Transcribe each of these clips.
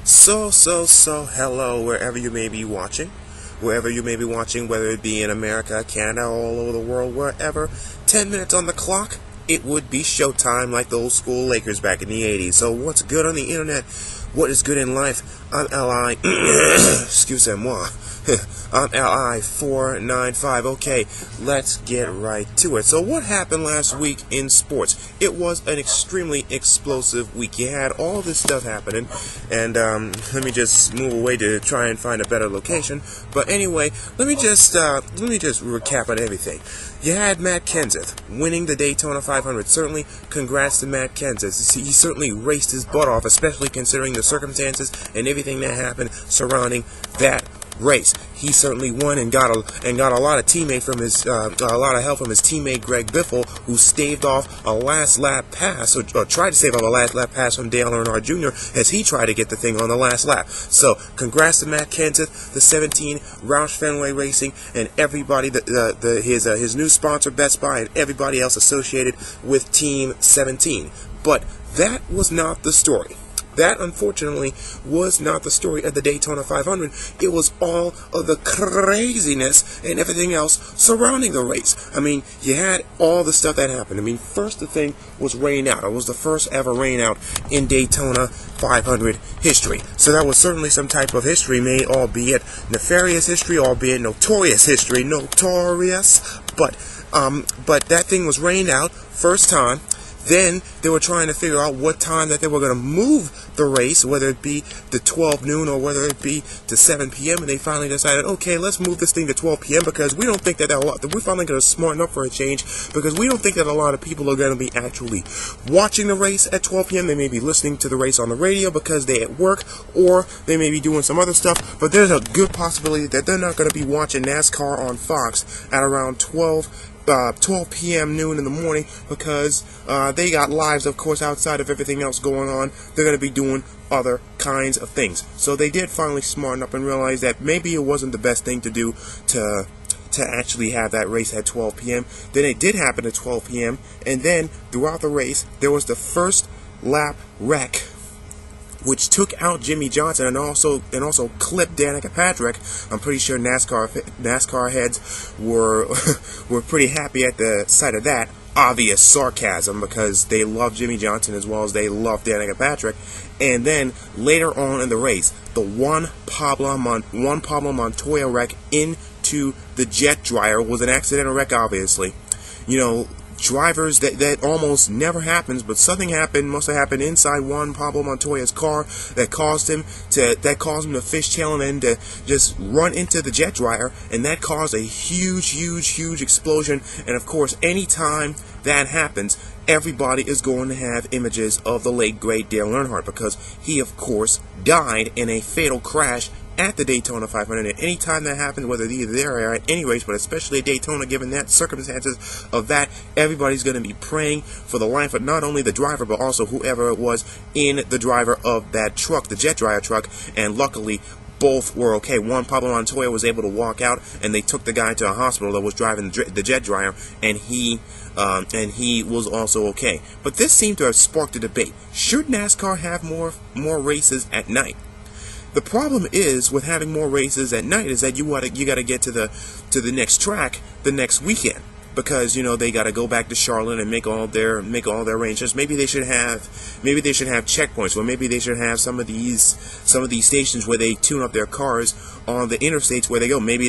Hello, wherever you may be watching. Wherever you may be watching, whether it be in America, Canada, all over the world, wherever. 10 minutes on the clock, it would be showtime like the old school Lakers back in the 80s. So what's good on the internet? What is good in life? I'm Li. Excusez-moi. I'm Li495. Okay, let's get right to it. So what happened last week in sports? It was an extremely explosive week. You had all this stuff happening, and let me just move away to try and find a better location. But anyway, let me just recap on everything. You had Matt Kenseth winning the Daytona 500. Certainly, congrats to Matt Kenseth. He certainly raced his butt off, especially considering the circumstances and everything that happened surrounding that race. He certainly won and got a lot of a lot of help from his teammate Greg Biffle, who staved off a last lap pass or tried to save off a last lap pass from Dale Earnhardt Jr. as he tried to get the thing on the last lap. So congrats to Matt Kenseth, the 17 Roush Fenway Racing, and everybody, his new sponsor Best Buy, and everybody else associated with Team 17. But that was not the story. That, unfortunately, was not the story of the Daytona 500. It was all of the craziness and everything else surrounding the race. I mean, you had all the stuff that happened. I mean, first the thing was rain out. It was the first ever rain out in Daytona 500 history. So that was certainly some type of history made, albeit nefarious history, albeit notorious history. Notorious. But that thing was rained out first time. Then they were trying to figure out what time that they were going to move the race, whether it be to 12 noon or whether it be to 7 p.m. And they finally decided, okay, let's move this thing to 12 p.m. because we don't think that we're finally going to smarten up for a change, because we don't think that a lot of people are going to be actually watching the race at 12 p.m. They may be listening to the race on the radio because they're at work, or they may be doing some other stuff, but there's a good possibility that they're not going to be watching NASCAR on Fox at around 12 p.m. noon in the morning, because they got lives, of course, outside of everything else going on. They're going to be doing other kinds of things. So they did finally smarten up and realize that maybe it wasn't the best thing to do to actually have that race at 12 p.m. Then it did happen at 12 p.m. And then throughout the race, there was the first lap wreck, which took out Jimmy Johnson and also clipped Danica Patrick. I'm pretty sure NASCAR heads were pretty happy at the sight of that. Obvious sarcasm, because they love Jimmy Johnson as well as they love Danica Patrick. And then later on in the race, the Juan Pablo Montoya wreck into the jet dryer was an accidental wreck, obviously. You know, drivers, that almost never happens, but something must have happened inside Juan Pablo Montoya's car that caused him to fishtail and then to just run into the jet dryer, and that caused a huge explosion. And of course, anytime that happens, everybody is going to have images of the late great Dale Earnhardt, because he of course died in a fatal crash at the Daytona 500. And any time that happens, whether either there or at any race, but especially at Daytona, given that circumstances of that, everybody's going to be praying for the life of not only the driver, but also whoever it was in the driver of that truck, the jet dryer truck. And luckily, both were okay. Juan Pablo Montoya was able to walk out, and they took the guy to a hospital that was driving the jet dryer, and he was also okay. But this seemed to have sparked a debate. Should NASCAR have more races at night? The problem is with having more races at night is that you got to get to the next track the next weekend, because they got to go back to Charlotte and make all their arrangements. Maybe they should have checkpoints, or maybe they should have some of these stations where they tune up their cars on the interstates where they go. Maybe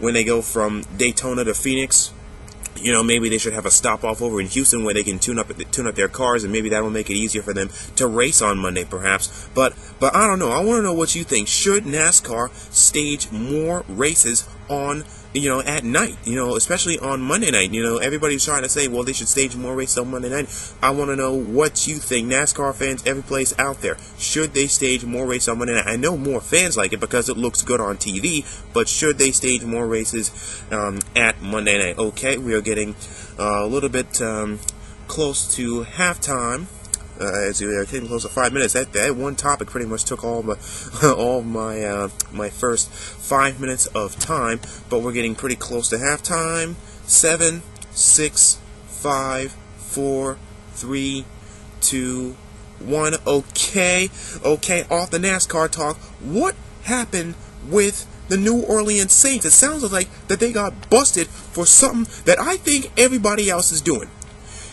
when they go from Daytona to Phoenix. Maybe they should have a stop off over in Houston where they can tune up their cars, and maybe that will make it easier for them to race on Monday, perhaps. But I don't know. I want to know what you think. Should NASCAR stage more races on at night, especially on Monday night? Everybody's trying to say, well, they should stage more races on Monday night. I want to know what you think, NASCAR fans, every place out there. Should they stage more races on Monday night? I know more fans like it because it looks good on TV, but should they stage more races at Monday night? Okay, we are getting a little bit close to halftime. As we are getting close to 5 minutes, that one topic pretty much took all my first 5 minutes of time. But we're getting pretty close to halftime. 7, 6, 5, 4, 3, 2, one. Okay, off the NASCAR talk. What happened with the New Orleans Saints? It sounds like that they got busted for something that I think everybody else is doing.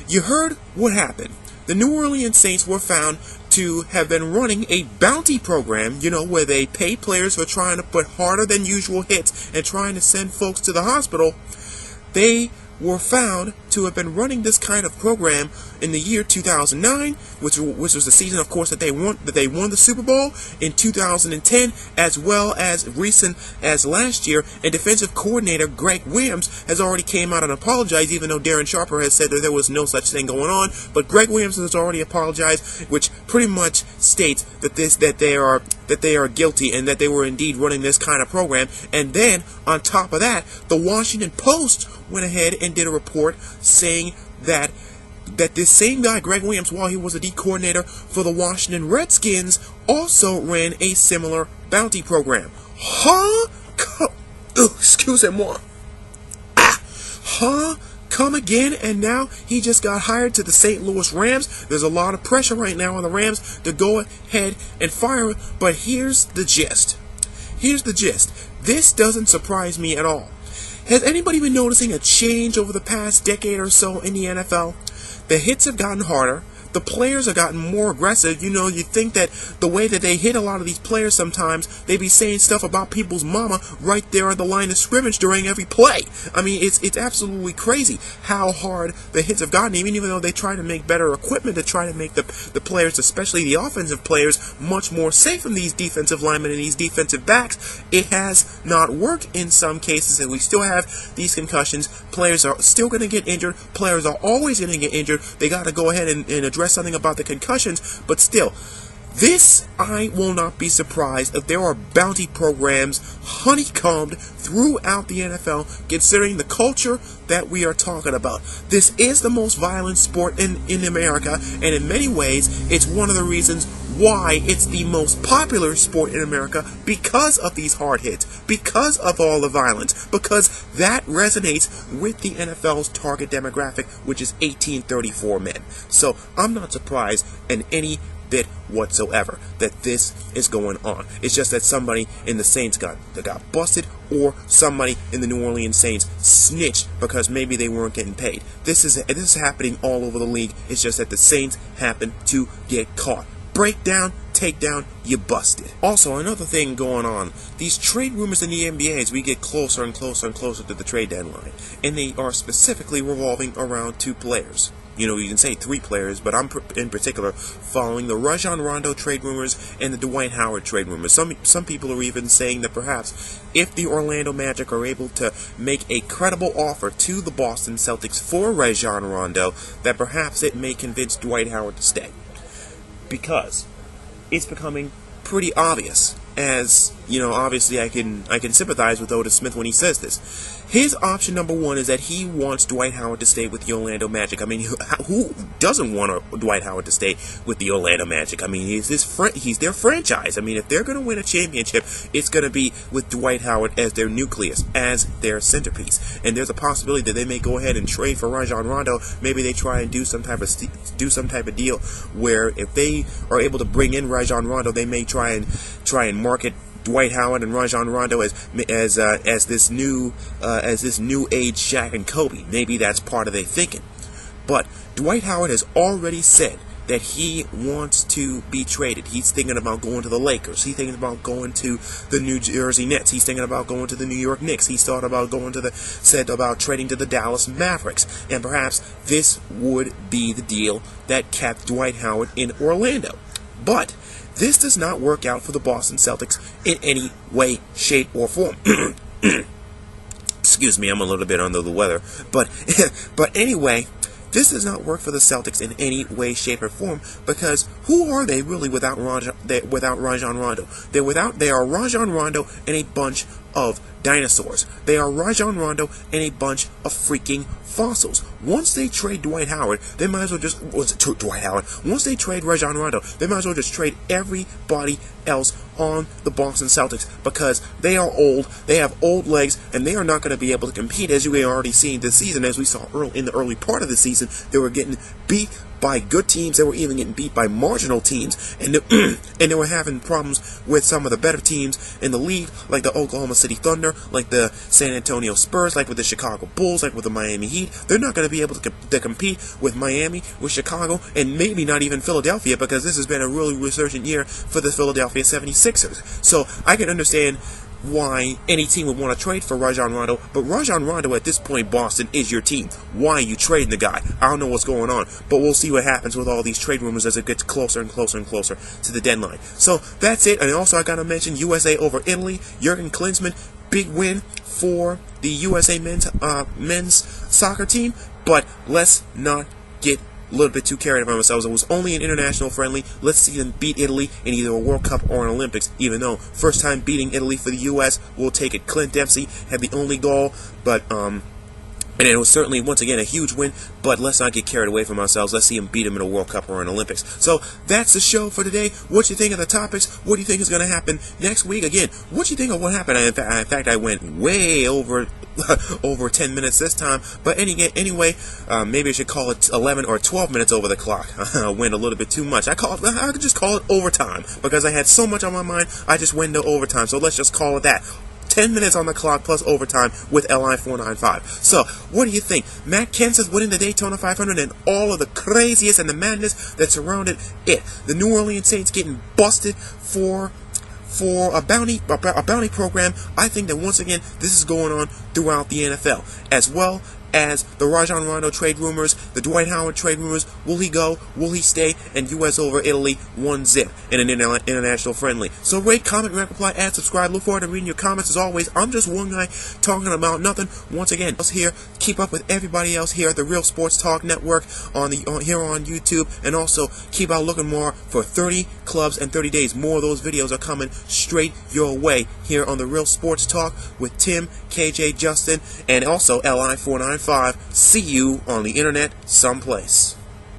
You heard what happened. The New Orleans Saints were found to have been running a bounty program, where they pay players for trying to put harder than usual hits and trying to send folks to the hospital. They were found to have been running this kind of program in the year 2009, which was the season, of course, that they won the Super Bowl, in 2010, as well as recent as last year. And defensive coordinator Greg Williams has already came out and apologized, even though Darren Sharper has said that there was no such thing going on. But Greg Williams has already apologized, which pretty much states that they are guilty and that they were indeed running this kind of program. And then on top of that, the Washington Post went ahead and did a report saying that this same guy, Greg Williams, while he was a D coordinator for the Washington Redskins, also ran a similar bounty program. Excusez-moi. Come again, and now he just got hired to the St. Louis Rams. There's a lot of pressure right now on the Rams to go ahead and fire him, but here's the gist. This doesn't surprise me at all. Has anybody been noticing a change over the past decade or so in the NFL? The hits have gotten harder. The players have gotten more aggressive. You think that the way that they hit a lot of these players sometimes, they be saying stuff about people's mama right there at the line of scrimmage during every play. I mean, it's absolutely crazy how hard the hits have gotten, even though they try to make better equipment to try to make the players, especially the offensive players, much more safe from these defensive linemen and these defensive backs. It has not worked in some cases, and we still have these concussions. Players are still going to get injured. Players are always going to get injured. They got to go ahead and address something about the concussions, but still, I will not be surprised if there are bounty programs honeycombed throughout the NFL, considering the culture that we are talking about. This is the most violent sport in America, and in many ways, it's one of the reasons why it's the most popular sport in America, because of these hard hits, because of all the violence, because that resonates with the NFL's target demographic, which is 18-34 men. So I'm not surprised in any bit whatsoever that this is going on. It's just that somebody in the Saints got busted, or somebody in the New Orleans Saints snitched because maybe they weren't getting paid. This is happening all over the league. It's just that the Saints happen to get caught. Breakdown, takedown, you busted. Also, another thing going on, these trade rumors in the NBA, as we get closer and closer and closer to the trade deadline, and they are specifically revolving around two players. You can say three players, but I'm in particular following the Rajon Rondo trade rumors and the Dwight Howard trade rumors. Some people are even saying that perhaps if the Orlando Magic are able to make a credible offer to the Boston Celtics for Rajon Rondo, that perhaps it may convince Dwight Howard to stay. Because it's becoming pretty obvious, as obviously I can sympathize with Otis Smith when he says this. His option number one is that he wants Dwight Howard to stay with the Orlando Magic. I mean, who doesn't want Dwight Howard to stay with the Orlando Magic? I mean, he's their franchise. I mean, if they're going to win a championship, it's going to be with Dwight Howard as their nucleus, as their centerpiece. And there's a possibility that they may go ahead and trade for Rajon Rondo. Maybe they try and do some type of deal where if they are able to bring in Rajon Rondo, they may try and market Dwight Howard and Rajon Rondo as this new age Shaq and Kobe. Maybe that's part of their thinking. But Dwight Howard has already said that he wants to be traded. He's thinking about going to the Lakers. He's thinking about going to the New Jersey Nets. He's thinking about going to the New York Knicks. He's thought about said about trading to the Dallas Mavericks. And perhaps this would be the deal that kept Dwight Howard in Orlando. But this does not work out for the Boston Celtics in any way, shape, or form. Excuse me, I'm a little bit under the weather. But anyway, this does not work for the Celtics in any way, shape, or form, because who are they really without Rajon Rondo? They are Rajon Rondo and a bunch of dinosaurs. They are Rajon Rondo and a bunch of freaking fossils. Once they trade Dwight Howard, they might as well just Once they trade Rajon Rondo, they might as well just trade everybody else on the Boston Celtics, because they are old, they have old legs, and they are not going to be able to compete, as you already seen this season. As we saw in the early part of the season, they were getting beat by good teams. They were even getting beat by marginal teams, and they were having problems with some of the better teams in the league, like the Oklahoma City Thunder, like the San Antonio Spurs, like with the Chicago Bulls, like with the Miami Heat. They're not going to be able to compete with Miami, with Chicago, and maybe not even Philadelphia, because this has been a really resurgent year for the Philadelphia 76ers. So I can understand why any team would want to trade for Rajon Rondo, but Rajon Rondo at this point, Boston, is your team. Why are you trading the guy? I don't know what's going on, but we'll see what happens with all these trade rumors as it gets closer and closer and closer to the deadline. So that's it. And also I gotta mention USA over Italy. Jurgen Klinsmann, big win for the USA men's soccer team, but let's not get a little bit too carried away ourselves. It was only an international friendly. Let's see them beat Italy in either a World Cup or an Olympics, even though first time beating Italy for the U.S. We'll take it. Clint Dempsey had the only goal, but and it was certainly, once again, a huge win, but let's not get carried away from ourselves. Let's see him beat him in a World Cup or an Olympics. So that's the show for today. What do you think of the topics? What do you think is going to happen next week? Again, what do you think of what happened? In fact, I went way over 10 minutes this time. But anyway, maybe I should call it 11 or 12 minutes over the clock. I went a little bit too much. I could just call it overtime, because I had so much on my mind. I just went into overtime. So let's just call it that. 10 minutes on the clock plus overtime with LI 495. So, what do you think? Matt Kenseth winning the Daytona 500 and all of the craziest and the madness that surrounded it. The New Orleans Saints getting busted for a bounty program. I think that once again this is going on throughout the NFL, as well as the Rajon Rondo trade rumors, the Dwight Howard trade rumors. Will he go? Will he stay? And U.S. over Italy 1-0 in an international friendly. So rate, comment, reply, add, subscribe. Look forward to reading your comments. As always, I'm just one guy talking about nothing. Once again, us here, keep up with everybody else here at the Real Sports Talk Network here on YouTube, and also keep out looking more for 30 clubs and 30 days. More of those videos are coming straight your way here on the Real Sports Talk with Tim, KJ, Justin, and also LI 495. See you on the internet someplace.